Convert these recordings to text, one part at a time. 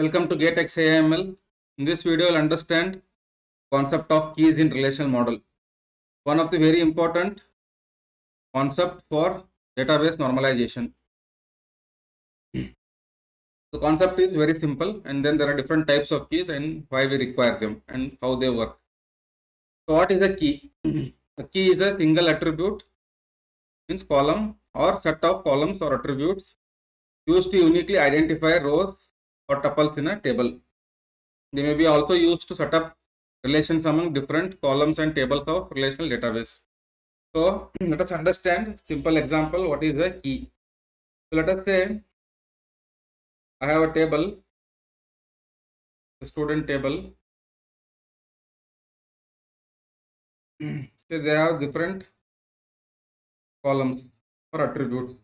Welcome to GATE XAML. In this video, you'll understand concept of keys in relational model. One of the very important concept for database normalization. The concept is very simple, and then there are different types of keys and why we require them and how they work. So what is a key? A key is a single attribute, means column or set of columns or attributes used to uniquely identify rows or tuples in a table. They may be also used to set up relations among different columns and tables of relational database. So let us understand simple example what is a key. So let us say I have a table, a student table. So they have different columns or attributes.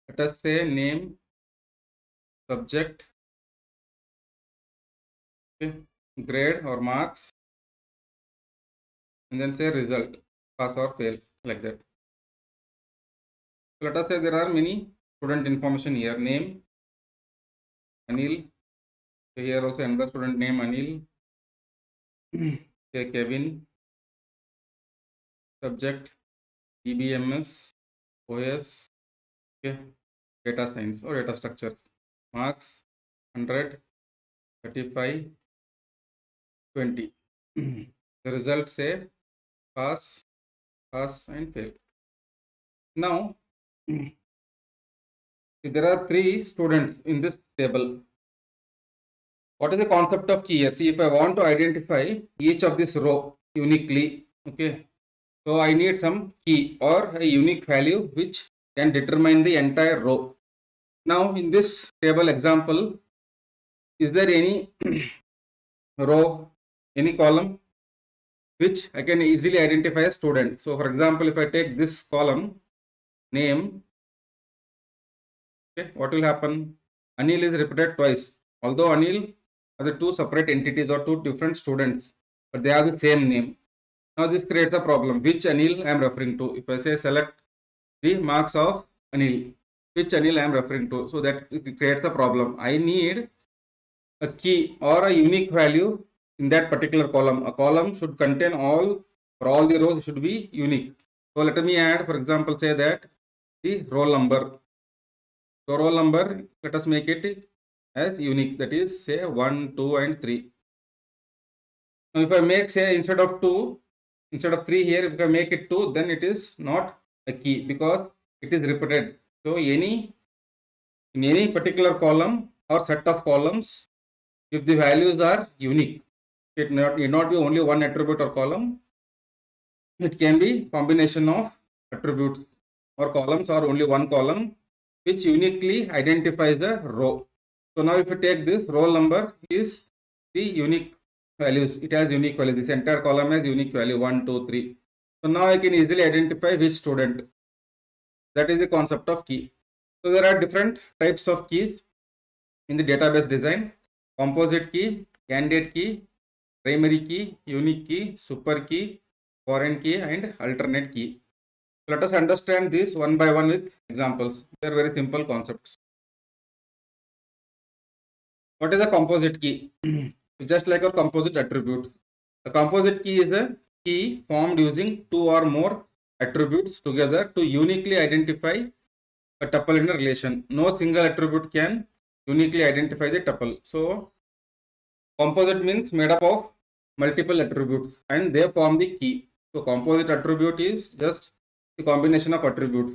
Let us say name, subject, okay, grade or marks, and then say result, pass or fail, like that. So let us say there are many student information here. Name Anil. So here also another student name Anil. Say Kevin. Subject DBMS, OS, okay, data science or data structures. Marks 100, 35, 20. The result say pass, pass and fail. Now, if there are 3 students in this table, what is the concept of key here? See, if I want to identify each of this row uniquely, okay, so I need some key or a unique value which can determine the entire row. Now in this table example, is there any row, any column which I can easily identify a student? So for example, if I take this column name, okay, what will happen? Anil is repeated twice. Although Anil are the 2 separate entities or 2 different students, but they have the same name. Now this creates a problem. Which Anil I am referring to? If I say select the marks of Anil, which Anil I am referring to? So that it creates a problem. I need a key or a unique value in that particular column. A column should contain all the rows should be unique. So let me add, for example, say that the roll number. So roll number, let us make it as unique, that is say 1, 2 and 3. Now if I make say instead of 3 here, if I make it 2, then it is not a key because it is repeated. So in any particular column or set of columns, if the values are unique, it need not be only one attribute or column. It can be combination of attributes or columns or only one column which uniquely identifies a row. So now if you take this roll number is the unique values. It has unique values. This entire column has unique value 1, 2, 3. So now I can easily identify which student. That is the concept of key. So there are different types of keys in the database design: composite key, candidate key, primary key, unique key, super key, foreign key and alternate key. Let us understand this one by one with examples. They are very simple concepts. What is a composite key? Just like a composite attribute. A composite key is a key formed using 2 or more attributes together to uniquely identify a tuple in a relation. No single attribute can uniquely identify the tuple. So composite means made up of multiple attributes and they form the key. So composite attribute is just the combination of attributes.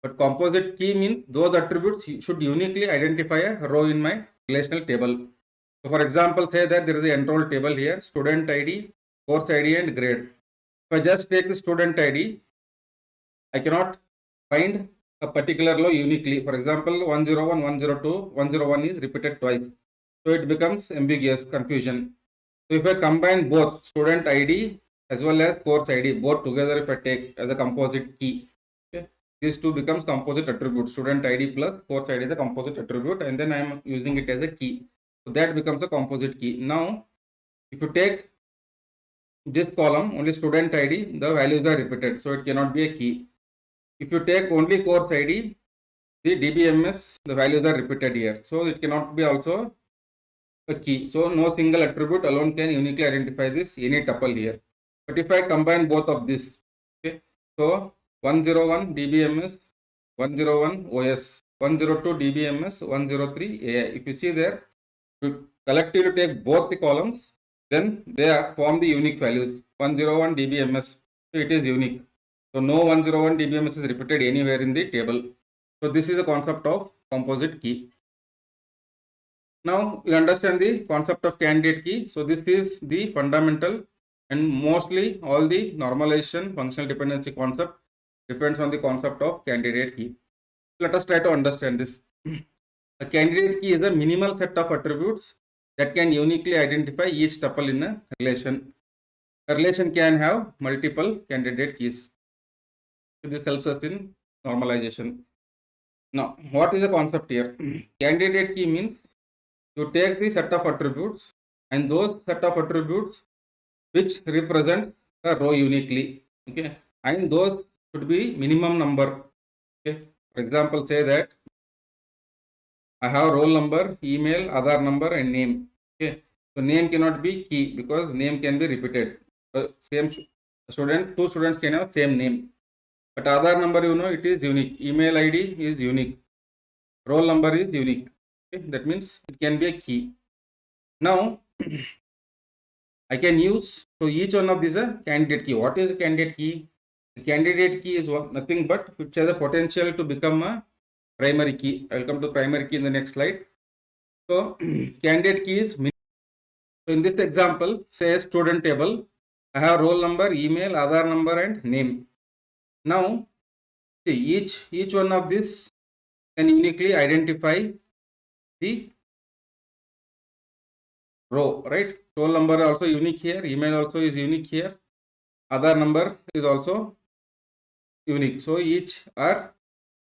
But composite key means those attributes should uniquely identify a row in my relational table. So for example, say that there is an enroll table here, student ID, course ID and grade. If I just take the student ID, I cannot find a particular row uniquely. For example, 101, 102, 101 is repeated twice. So it becomes ambiguous, confusion. So if I combine both student ID as well as course ID, both together if I take as a composite key, okay, these two becomes composite attribute. Student ID plus course ID is a composite attribute and then I am using it as a key. So that becomes a composite key. Now, if you take this column, only student ID, the values are repeated. So it cannot be a key. If you take only course ID, the DBMS, the values are repeated here. So it cannot be also a key. So no single attribute alone can uniquely identify this any tuple here. But if I combine both of this, okay, so 101 DBMS, 101 OS, 102 DBMS, 103 AI. If you see there, to collectively take both the columns, then they form the unique values. 101 DBMS, so it is unique. So no 101 DBMS is repeated anywhere in the table. So this is the concept of composite key. Now you understand the concept of candidate key. So this is the fundamental, and mostly all the normalization functional dependency concept depends on the concept of candidate key. Let us try to understand this. A candidate key is a minimal set of attributes that can uniquely identify each tuple in a relation. A relation can have multiple candidate keys. So this helps us in normalization. Now, what is the concept here? Candidate key means you take the set of attributes, and those set of attributes which represents a row uniquely, okay, and those should be minimum number. Okay, for example, say that I have roll number, email, Aadhaar number, and name. Okay, so name cannot be key because name can be repeated. Same student, two students can have same name, but Aadhaar number, you know, it is unique. Email ID is unique. Roll number is unique. Okay, that means it can be a key. Now I can use, so each one of these a candidate key. What is a candidate key? The candidate key is nothing but which has a potential to become a primary key. I will come to primary key in the next slide. So candidate key is so in this example, say student table, I have roll number, email, Aadhaar number, and name. Now see each one of this can uniquely identify the row, right? Roll number also unique here, email also is unique here, Aadhaar number is also unique. So each are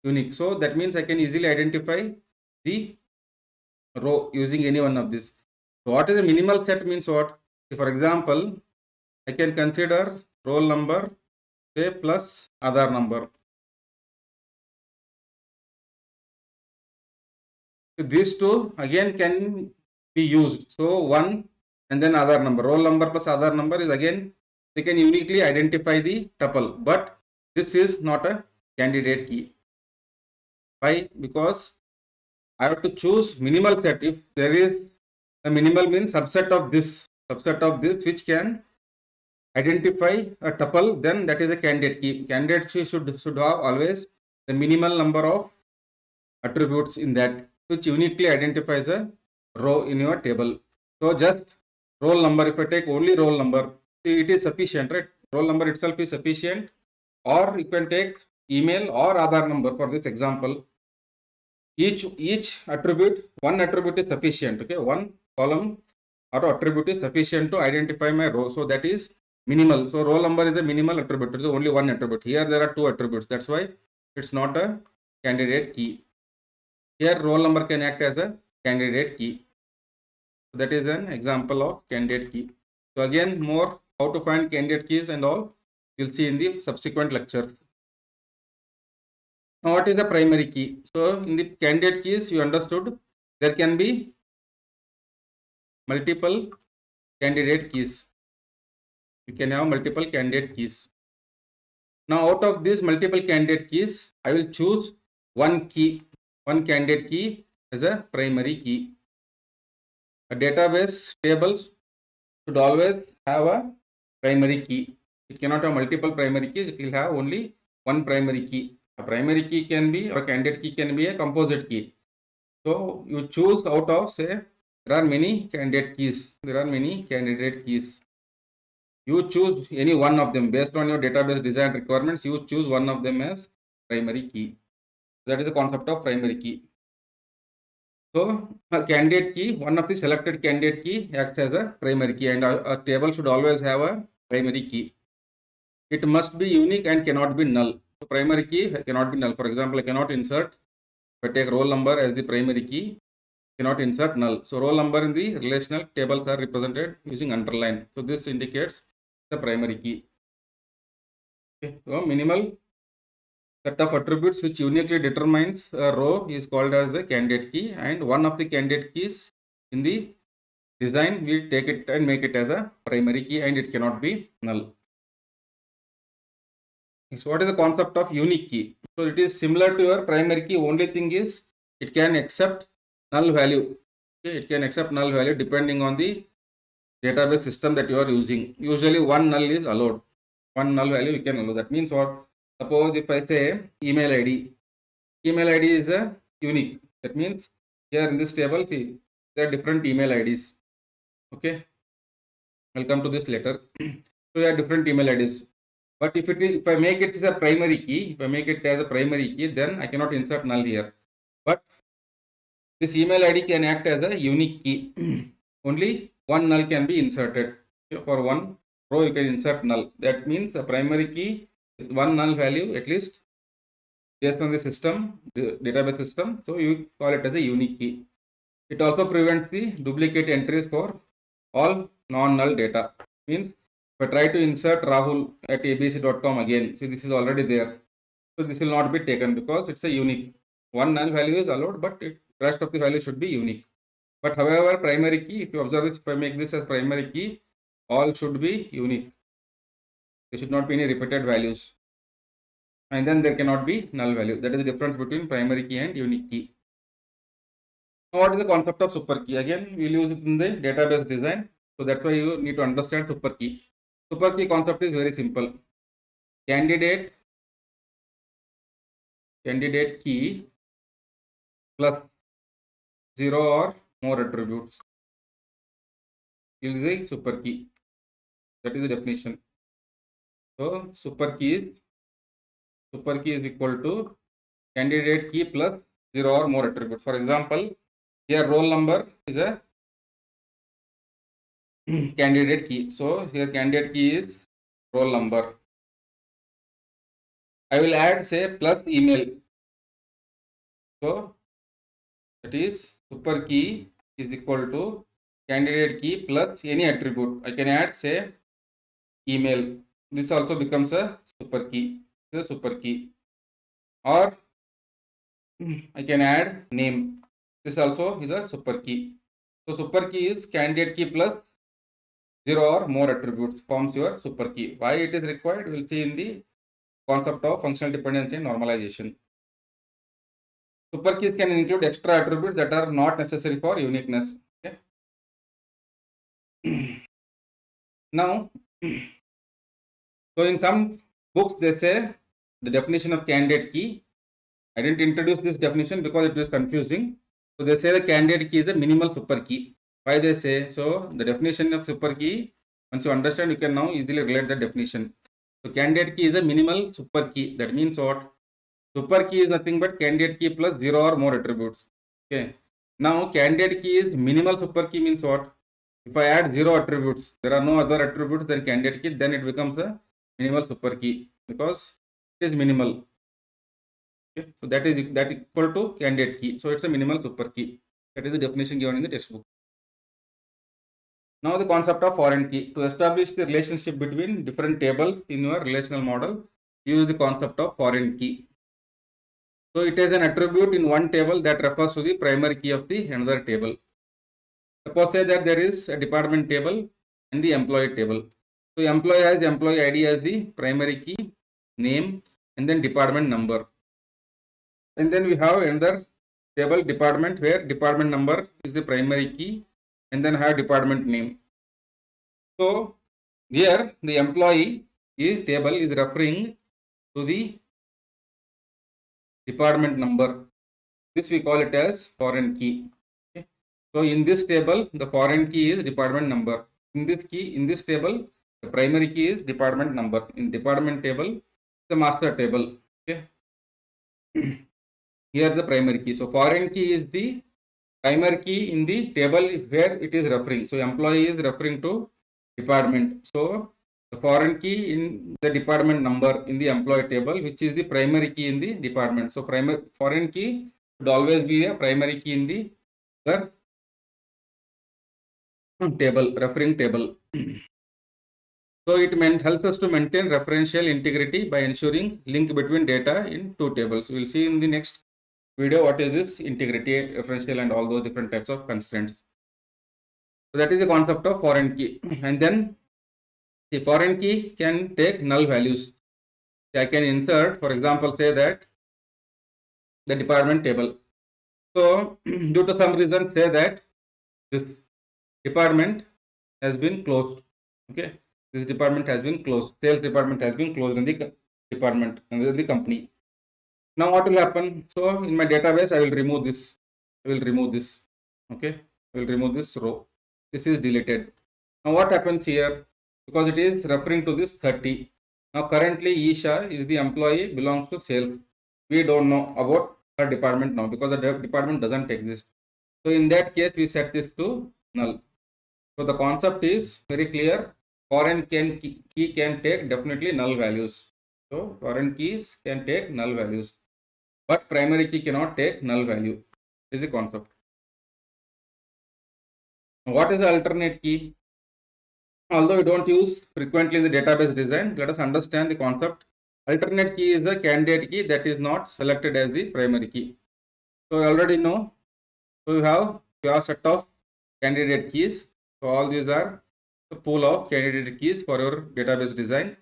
unique. So that means I can easily identify the row using any one of this. So what is a minimal set means what? For example, I can consider roll number say plus Aadhaar number. So these two again can be used. So one and then Aadhaar number. Roll number plus Aadhaar number is again they can uniquely identify the tuple, but this is not a candidate key. Why? Because I have to choose minimal set. If there is a minimal means subset of this which can identify a tuple, then that is a candidate key. Candidate key should have always the minimal number of attributes in that which uniquely identifies a row in your table. So just roll number, if I take only roll number, it is sufficient, right? Roll number itself is sufficient, or you can take email or Aadhaar number for this example. Each attribute, one attribute is sufficient, okay? One column or attribute is sufficient to identify my row. So that is minimal. So roll number is a minimal attribute. It is only one attribute. Here there are two attributes. That's why it's not a candidate key. Here roll number can act as a candidate key. That is an example of candidate key. So again, more how to find candidate keys and all you'll see in the subsequent lectures. Now what is the primary key? So in the candidate keys you understood there can be multiple candidate keys. You can have multiple candidate keys. Now out of these multiple candidate keys, I will choose one key, one candidate key as a primary key. A database tables should always have a primary key. It cannot have multiple primary keys, it will have only one primary key. A primary key can be, or a candidate key can be a composite key. So you choose out of, say, there are many candidate keys. You choose any one of them based on your database design requirements. You choose one of them as primary key. That is the concept of primary key. So a candidate key, one of the selected candidate key acts as a primary key, and a table should always have a primary key. It must be unique and cannot be null. So primary key cannot be null. For example, I cannot insert, if I take roll number as the primary key, cannot insert null. So roll number in the relational tables are represented using underline. So this indicates the primary key. Okay. So minimal Set of attributes which uniquely determines a row is called as the candidate key, and one of the candidate keys in the design we take it and make it as a primary key, and it cannot be null. So what is the concept of unique key? So it is similar to your primary key, only thing is it can accept null value. Okay, it can accept null value depending on the database system that you are using. Usually one null is allowed, one null value you can allow. That means what? Suppose if I say email id, email id is a unique. That means here in this table, see, there are different email ids. Okay, I'll come to this later. So we have different email ids, but if I make it as a primary key, if I make it as a primary key, then I cannot insert null here. But this email id can act as a unique key. Only one null can be inserted. For one row you can insert null. That means a primary key with one null value at least based on the system, the database system. So you call it as a unique key. It also prevents the duplicate entries for all non-null data. Means if I try to insert Rahul at abc.com again, see, this is already there. So this will not be taken because it's a unique. One null value is allowed, but rest of the value should be unique. But however, primary key, if you observe this, if I make this as primary key, all should be unique. There should not be any repeated values. And then there cannot be null value. That is the difference between primary key and unique key. Now, what is the concept of super key? Again, we will use it in the database design. So that's why you need to understand super key. Super key concept is very simple. Candidate key plus 0 or more attributes is the super key. That is the definition. So super key is equal to candidate key plus 0 or more attributes. For example, here roll number is a candidate key. So here candidate key is roll number. I will add, say, plus email. So that is super key is equal to candidate key plus any attribute. I can add, say, email. This also becomes a super key. This is a super key. Or I can add name. This also is a super key. So super key is candidate key plus 0 or more attributes forms your super key. Why it is required? We will see in the concept of functional dependency and normalization. Super keys can include extra attributes that are not necessary for uniqueness. Okay. Now, so in some books they say the definition of candidate key. I didn't introduce this definition because it was confusing. So they say the candidate key is a minimal super key. Why they say? So the definition of super key, once you understand, you can now easily relate the definition. So candidate key is a minimal super key. That means what? Super key is nothing but candidate key plus 0 or more attributes. Okay. Now candidate key is minimal super key means what? If I add 0 attributes, there are no other attributes than candidate key, then it becomes a minimal super key because it is minimal. Okay. So that is equal to candidate key. So it's a minimal super key. That is the definition given in the textbook. Now the concept of foreign key. To establish the relationship between different tables in your relational model, use the concept of foreign key. So it is an attribute in one table that refers to the primary key of the another table. Suppose say that there is a department table and the employee table. So employee has employee ID as the primary key, name, and then department number. And then we have another table department where department number is the primary key, and then have department name. So here the employee table is referring to the department number. This we call it as foreign key. Okay. So in this table, the foreign key is department number. In this table, the primary key is department number. In department table, the master table. Okay. Here the primary key. So foreign key is the primary key in the table where it is referring. So employee is referring to department. So the foreign key in the department number in the employee table, which is the primary key in the department. So foreign key would always be a primary key in the table, referring table. So it helps us to maintain referential integrity by ensuring link between data in two tables. We will see in the next video what is this integrity, referential, and all those different types of constraints. So that is the concept of foreign key. And then the foreign key can take null values. I can insert, for example, say that the department table. So due to some reason, say that this department has been closed. Okay, this department has been closed. Sales department has been closed in the department and in the company. Now what will happen? So in my database, I will remove this. I will remove this. Okay, I will remove this row. This is deleted. Now what happens here? Because it is referring to this 30. Now currently Isha is the employee, belongs to sales. We don't know about her department now because the department doesn't exist. So in that case, we set this to null. So the concept is very clear. Foreign key can take definitely null values. So foreign keys can take null values, but primary key cannot take null value. This is the concept. What is the alternate key? Although we don't use frequently in the database design, let us understand the concept. Alternate key is the candidate key that is not selected as the primary key. So you already know. So you have a set of candidate keys. So all these are the pool of candidate keys for your database design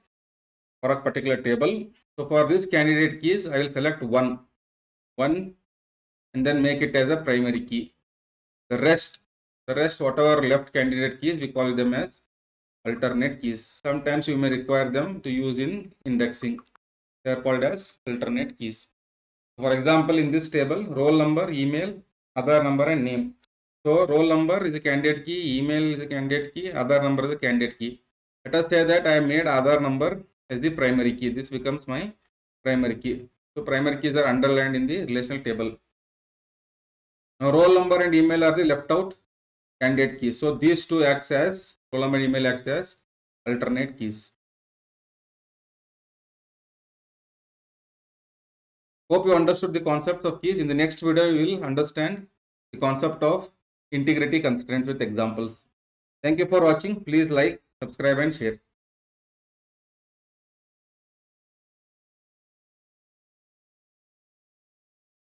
for a particular table. So for this candidate keys, I will select one, and then make it as a primary key. The rest, whatever left candidate keys, we call them as alternate keys. Sometimes you may require them to use in indexing. They are called as alternate keys. For example, in this table, roll number, email, Aadhaar number, and name. So roll number is a candidate key, email is a candidate key, Aadhaar number is a candidate key. Let us say that I have made Aadhaar number as the primary key. This becomes my primary key. So primary keys are underlined in the relational table. Now roll number and email are the left out candidate keys. So these two acts as, roll number and email acts as alternate keys. Hope you understood the concept of keys. In the next video, you will understand the concept of integrity constraints with examples. Thank you for watching. Please like, subscribe, and share.